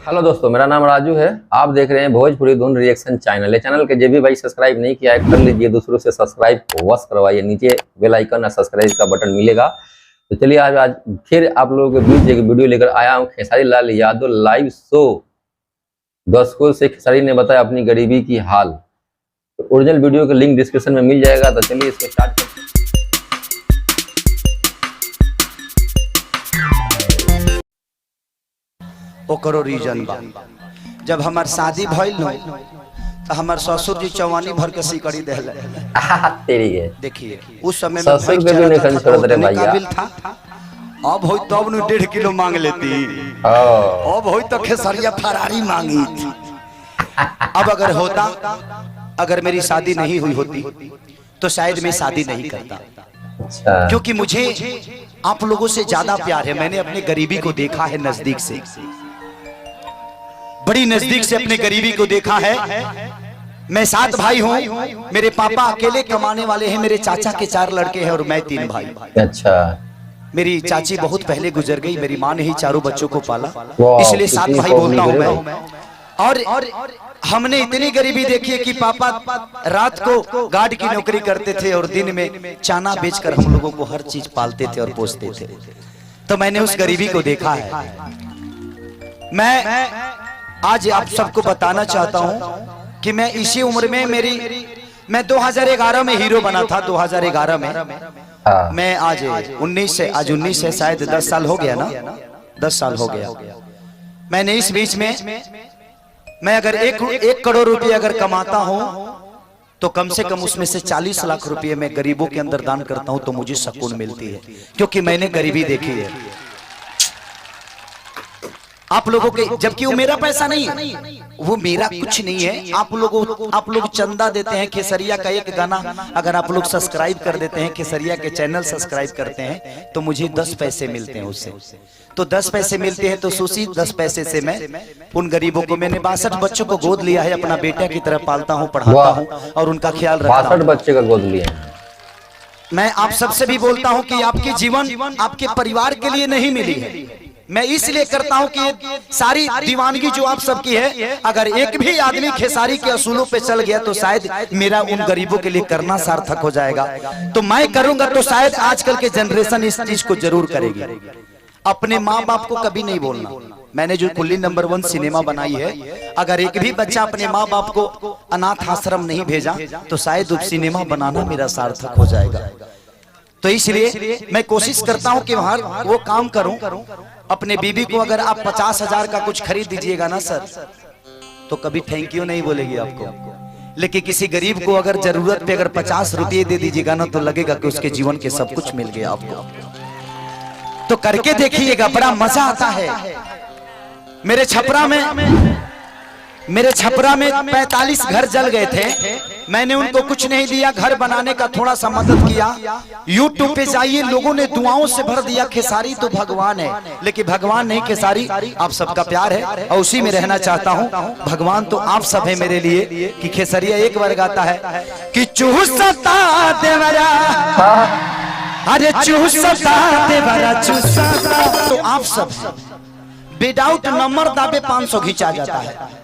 Hello दोस्तों, मेरा नाम राजू है। आप देख रहे हैं भोजपुरी धुन रिएक्शन चैनल। ये चैनल के जो भी भाई सब्सक्राइब नहीं किया है कर लीजिए, दूसरों से सब्सक्राइब वश करवाइए। नीचे बेल आइकन और सब्सक्राइब का बटन मिलेगा। तो चलिए आज फिर आप लोगों के बीच एक वीडियो लेकर आया हूँ। Khesari Lal Yadav live show. दर्शकों से खेसारी ने बताया अपनी गरीबी की हाल। तो ओरिजिनल वीडियो का लिंक डिस्क्रिप्शन में मिल जाएगा। तो चलिए इसको स्टार्ट करते हैं। ओकरो रीजन बा। जब हमार शादी भइल न तो हमार ससुर जी चौवानी भर के सिकड़ी देले। तेरी है। देखिए उस समय में ससुर के भी नहीं छोड़ दे भैया। अब होई तब न 1.5 किलो मांग लेती। अब होई तो खेसरिया फरारी मांगी थी। अब अगर होता, अगर मेरी शादी नहीं हुई होती तो शायद मैं शादी नहीं करता। अच्छा। क्योंकि मुझे आप लोगों से ज्यादा प्यार है। मैंने अपनी गरीबी को देखा है नजदीक से, बड़ी नजदीक से अपने गरीबी को देखा है। मैं 7 भाई हूँ। मेरे पापा अकेले कमाने वाले हैं। मेरे चाचा के 4 लड़के हैं और मैं 3 भाई। अच्छा। मेरी चाची बहुत पहले गुजर गई। मेरी माँ ने ही चारों बच्चों को पाला, इसलिए 7 भाई बोलता हूँ मैं। और हमने इतनी गरीबी देखी है कि पापा रात को गार्ड की नौकरी करते थे और दिन में चाना बेचकर हम लोगों को हर चीज पालते थे और पोसते थे। तो मैंने उस गरीबी को देखा है। मैं आज आप सबको बताना चाहता हूं कि मैं इसी उम्र में मैं 2011 में हीरो बना था। 2011 में मैं आज 19 से शायद 10 साल हो गया ना, 10 साल हो गया। मैंने इस बीच में मैं अगर 1 करोड़ रुपए अगर कमाता हूं तो कम से कम उसमें से 40 लाख रुपए मैं गरीबों के अंदर दान करता हूं तो मुझे सुकून मिलती है, क्योंकि मैंने गरीबी देखी है। आप लोगों के, जबकि वो मेरा पैसा नहीं है, वो मेरा कुछ नहीं है। आप लोग चंदा देते हैं। खेसरिया का एक गाना अगर आप लोग सब्सक्राइब कर देते हैं, खेसरिया के चैनल सब्सक्राइब करते हैं तो मुझे 10 पैसे मिलते हैं उससे। तो 10 पैसे मिलते हैं तो उसी 10 पैसे से मैं उन गरीबों को, मैंने 62 बच्चों को गोद लिया है, अपना बेटा की तरह पालता हूँ, पढ़ाता हूँ और उनका ख्याल रखता हूँ। 62 बच्चे का गोद लिया। मैं आप सबसे भी बोलता हूँ कि आपके जीवन आपके परिवार के लिए नहीं मिली है। मैं इसलिए करता हूं कि सारी दीवानगी जो आप सबकी है, अगर एक भी आदमी खेसारी के असूलों पे चल गया तो शायद मेरा उन गरीबों के लिए करना सार्थक हो जाएगा। तो मैं करूंगा तो शायद आजकल के जनरेशन इस चीज को जरूर करेगी। अपने माँ बाप को कभी नहीं बोलना। मैंने जो कुल्ली नंबर 1 सिनेमा बनाई है, अगर एक भी बच्चा अपने माँ बाप को अनाथ आश्रम नहीं भेजा तो शायद उस सिनेमा बनाना मेरा सार्थक हो जाएगा। तो इसलिए मैं कोशिश करता हूं कि वहां वो काम करूं। अपने बीबी को अगर आप 50,000 का कुछ खरीद दीजिएगा ना सर, तो कभी थैंक यू नहीं बोलेगी आपको। लेकिन किसी गरीब को अगर जरूरत पे अगर 50 रुपये दे दीजिएगा ना, तो लगेगा कि उसके जीवन के सब कुछ मिल गया आपको। तो करके देखिएगा, बड़ा मजा आता है। मेरे छपरा में 45 घर जल गए थे। मैंने उनको कुछ नहीं दिया, घर बनाने का थोड़ा सा मदद किया। YouTube पे जाइए, लोगों ने दुआओं से भर दिया। खेसारी तो भगवान है, लेकिन भगवान नहीं, खेसारी आप सबका प्यार है और उसी में रहना चाहता हूँ। भगवान तो आप सब है मेरे लिए। कि खेसरिया एक बार गाता है कि चूसता देवरा, अरे चूसता देवरा चूसता। तो आप सब विदाउट नंबर दाबे 500 घिंचा जाता है।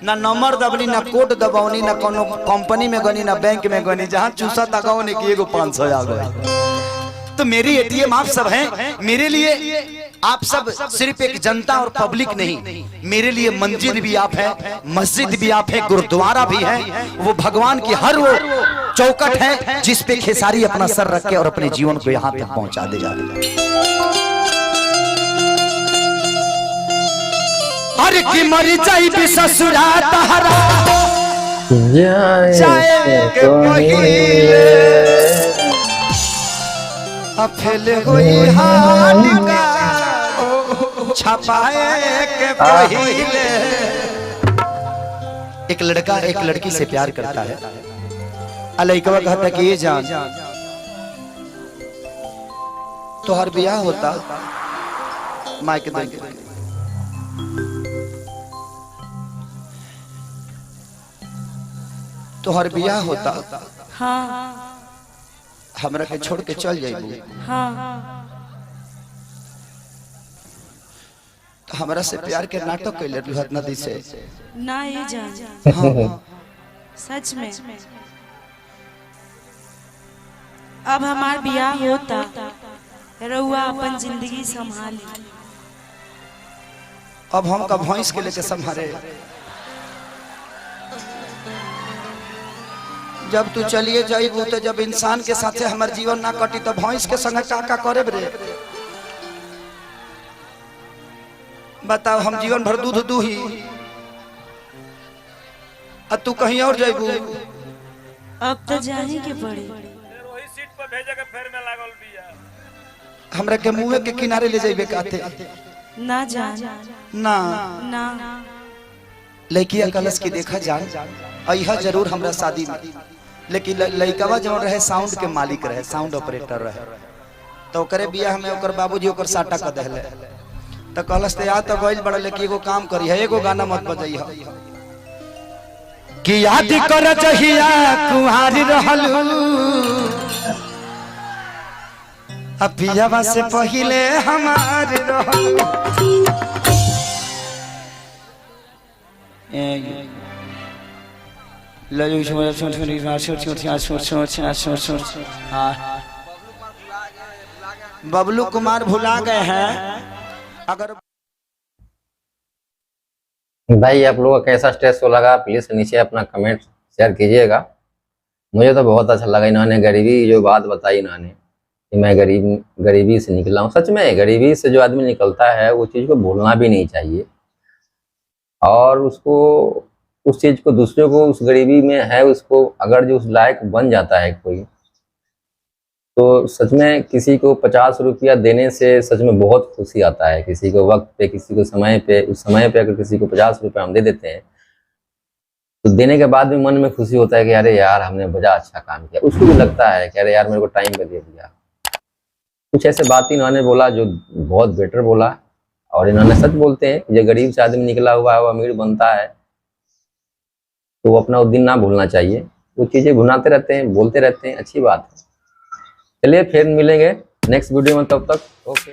ना नंबर दबनी, ना कोड दबावनी, ना कोनो कंपनी में गनी, ना बैंक में गनी, जहां चूसा तकाओने की एगो 500 आ गए। तो मेरी एटीएम आप सब हैं। मेरे लिए आप सब सिर्फ एक जनता और पब्लिक नहीं, मेरे लिए मंदिर भी आप हैं, मस्जिद भी आप हैं, गुरुद्वारा भी है। वो भगवान की हर वो चौकट है जिस पे खेसारी अपना सर रख के और अपने जीवन को यहाँ तक पहुंचा दे जा रही। अरे की मरी जाई भी ससुरा तहरा जाए के पहिले, अफेल हुई हाथ का छपाए के पहिले। एक लड़का एक लड़की से प्यार करता है। अलैकवा कहता कि ये जान तो हर ब्याह होता माइक देंगे, तो हर ब्याह होता। हाँ। हमरा के छोड़ के चल जाइबू। हाँ। तो हमारा से प्यार के नाटक कैले रुहत नदी से ना ये जान सच में अब हमार बियाह होता रउआ अपन जिंदगी संभाली। अब हम का भैंस के लेके संभारे। जब तू चलिए जाइबू तो जब इंसान के साथे हमार जीवन ना कटी तो भैंस के संग का करे रे। बताओ हम जीवन भर दूध दूही अब तू कहीं और जाइबू। अब तो जाने के पड़ी वही सीट पर भेजे के फेर में लागल बिया। हमरा के मुंह के किनारे ले जाइबे काते ना जान ना ना लड़किया कलश की देखा जान अइहा जरूर हमरा शादी में। लेकिन लड़कवा जब रहे साउंड के मालिक रहे, साउंड ऑपरेटर रहे, तो ओकरे बियाह में ओकर बाबूजी ओकर साटा क देले। तो कलश ते आ तो गइल बड़ा, लेकिन एगो काम करी है, एगो गाना मत बजाइहा कि याद कर जहिया कुंवारी रहलू अपियावा से पहिले हमार रहलू। बबलू कुमार भुला गए हैं। अगर भाई आप लोगों का कैसा स्ट्रेस को लगा प्लीज नीचे अपना कमेंट शेयर कीजिएगा। मुझे तो बहुत अच्छा लगा, इन्होंने गरीबी की जो बात बताई इन्होंने कि मैं गरीबी से निकला हूँ। सच में गरीबी से जो आदमी निकलता है वो चीज़ को भूलना भी नहीं चाहिए, और उसको उस चीज़ को दूसरे को उस गरीबी में है उसको अगर जो उस लायक बन जाता है कोई, तो सच में किसी को 50 रुपया देने से सच में बहुत खुशी आता है। किसी को वक्त पे, किसी को समय पे, उस समय पे अगर किसी को 50 रुपया हम दे देते हैं तो देने के बाद भी मन में खुशी होता है कि अरे यार हमने बड़ा अच्छा काम किया। उसको भी लगता है कि अरे यार मेरे को टाइम पे दे दिया। कुछ ऐसे बात इन्होंने बोला जो बहुत बेटर बोला, और इन्होंने सच बोलते हैं जो गरीब से आदमी निकला हुआ है वो अमीर बनता है, तो वो अपना उस दिन ना भूलना चाहिए। वो चीज़ें भुनाते रहते हैं, बोलते रहते हैं, अच्छी बात है। चलिए फिर मिलेंगे नेक्स्ट वीडियो में, तब तक ओके।